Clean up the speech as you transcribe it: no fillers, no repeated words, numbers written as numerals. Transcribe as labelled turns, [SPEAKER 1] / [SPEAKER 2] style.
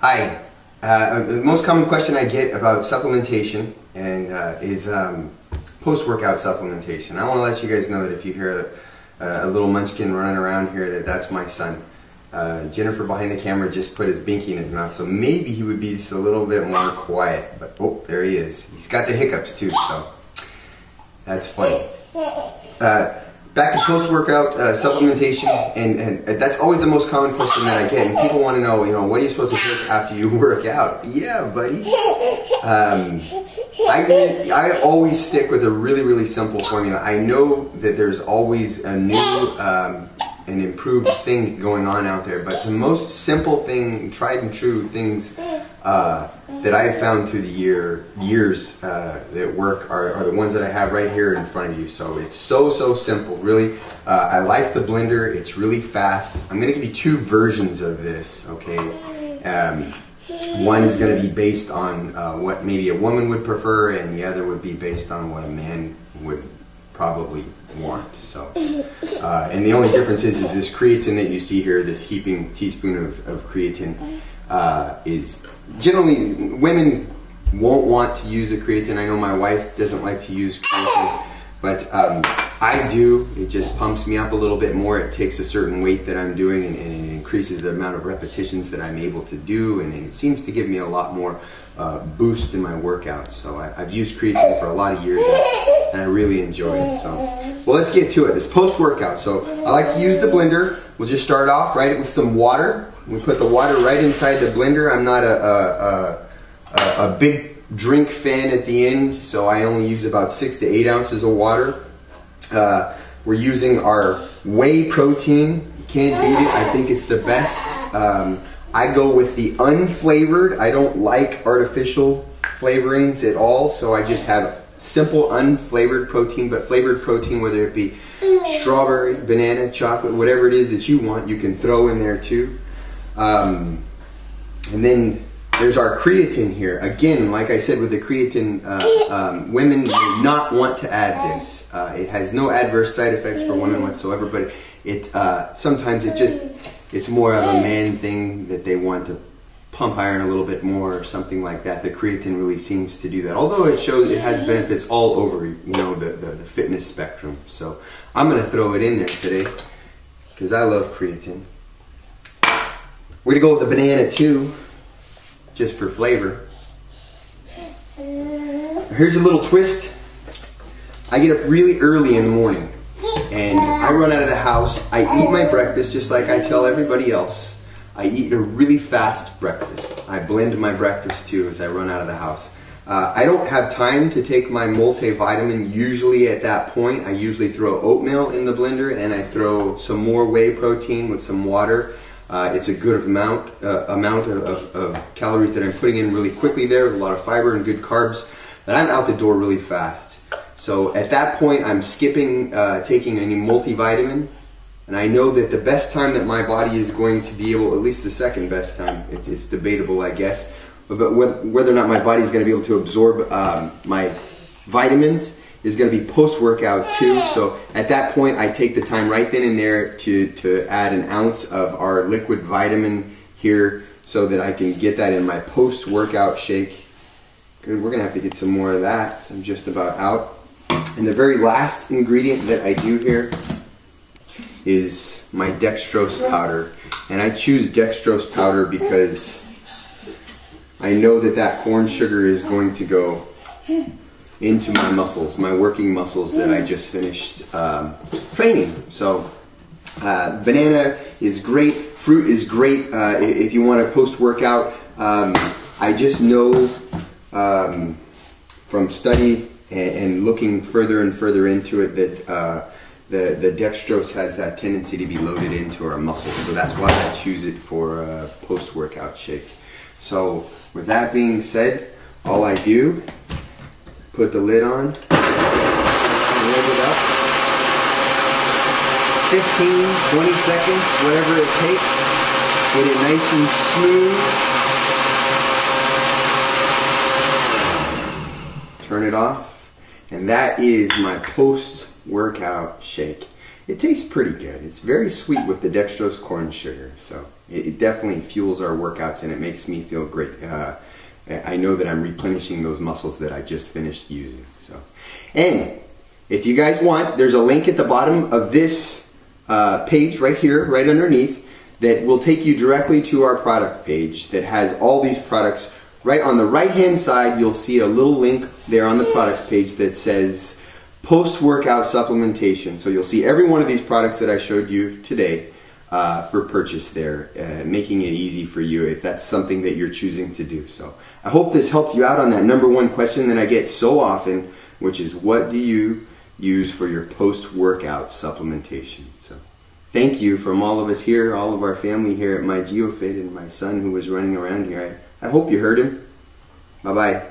[SPEAKER 1] Hi. The most common question I get about supplementation is post-workout supplementation. I want to let you guys know that if you hear a little munchkin running around here, that's my son. Jennifer behind the camera just put his binky in his mouth, so maybe he would be just a little bit more quiet. But oh, there he is. He's got the hiccups too, so that's funny. Back to post-workout supplementation, and that's always the most common question that I get. And people want to know, what are you supposed to take after you work out? Yeah, buddy. I always stick with a really, really simple formula. I know that there's always a new and improved thing going on out there, but the most simple thing, tried and true things that I have found through the years that work are the ones that I have right here in front of you. So it's so simple, really. I like the blender. It's really fast. I'm going to give you two versions of this, okay? One is going to be based on what maybe a woman would prefer, and the other would be based on what a man would probably want. So, and the only difference is this creatine that you see here, this heaping teaspoon of creatine, is generally women won't want to use a creatine. I know my wife doesn't like to use creatine, but I do. It just pumps me up a little bit more. It takes a certain weight that I'm doing and it increases the amount of repetitions that I'm able to do, and it seems to give me a lot more boost in my workouts. So I've used creatine for a lot of years and I really enjoy it. So, well, let's get to it. It's post-workout. So I like to use the blender. We'll just start off right with some water. We put the water right inside the blender. I'm not a big drink fan at the end, so I only use about 6 to 8 ounces of water. We're using our whey protein. You can't beat it. I think it's the best. I go with the unflavored. I don't like artificial flavorings at all, so I just have simple unflavored protein, but flavored protein, whether it be strawberry, banana, chocolate, whatever it is that you want, you can throw in there too. And then there's our creatine here. Again, like I said with the creatine, women do not want to add this. It has no adverse side effects for women whatsoever, but sometimes it's more of a man thing that they want to pump iron a little bit more or something like that. The creatine really seems to do that. Although it shows it has benefits all over, the fitness spectrum. So I'm going to throw it in there today because I love creatine. We're going to go with the banana too, just for flavor. Here's a little twist. I get up really early in the morning and I run out of the house. I eat my breakfast just like I tell everybody else. I eat a really fast breakfast. I blend my breakfast too as I run out of the house. I don't have time to take my multivitamin usually at that point. I usually throw oatmeal in the blender and I throw some more whey protein with some water. It's a good amount of calories that I'm putting in really quickly there, with a lot of fiber and good carbs, but I'm out the door really fast. So at that point I'm skipping taking any multivitamin, and I know that the best time that my body is going to be able, at least the second best time, it's debatable I guess, but whether or not my body is going to be able to absorb my vitamins is going to be post-workout too. So at that point I take the time right then and there to add an ounce of our liquid vitamin here so that I can get that in my post-workout shake. Good, we're going to have to get some more of that. So I'm just about out. And the very last ingredient that I do here is my dextrose powder. And I choose dextrose powder because I know that corn sugar is going to go into my muscles, my working muscles that I just finished training. So banana is great, fruit is great if you want to post-workout. I just know from study and looking further and further into it that the dextrose has that tendency to be loaded into our muscles. So that's why I choose it for a post-workout shake. So with that being said, all I do, put the lid on, load it up, 15, 20 seconds, whatever it takes, get it nice and smooth, turn it off, and that is my post-workout shake. it tastes pretty good. It's very sweet with the dextrose corn sugar, so it definitely fuels our workouts and it makes me feel great. I know that I'm replenishing those muscles that I just finished using. So, and if you guys want, there's a link at the bottom of this page right here, right underneath, that will take you directly to our product page that has all these products. Right on the right hand side, you'll see a little link there on the products page that says post-workout supplementation. So you'll see every one of these products that I showed you today for purchase there, making it easy for you if that's something that you're choosing to do. So I hope this helped you out on that number one question that I get so often, which is what do you use for your post-workout supplementation? So thank you from all of us here, all of our family here at My GeoFit, and my son who was running around here. I hope you heard him. Bye-bye.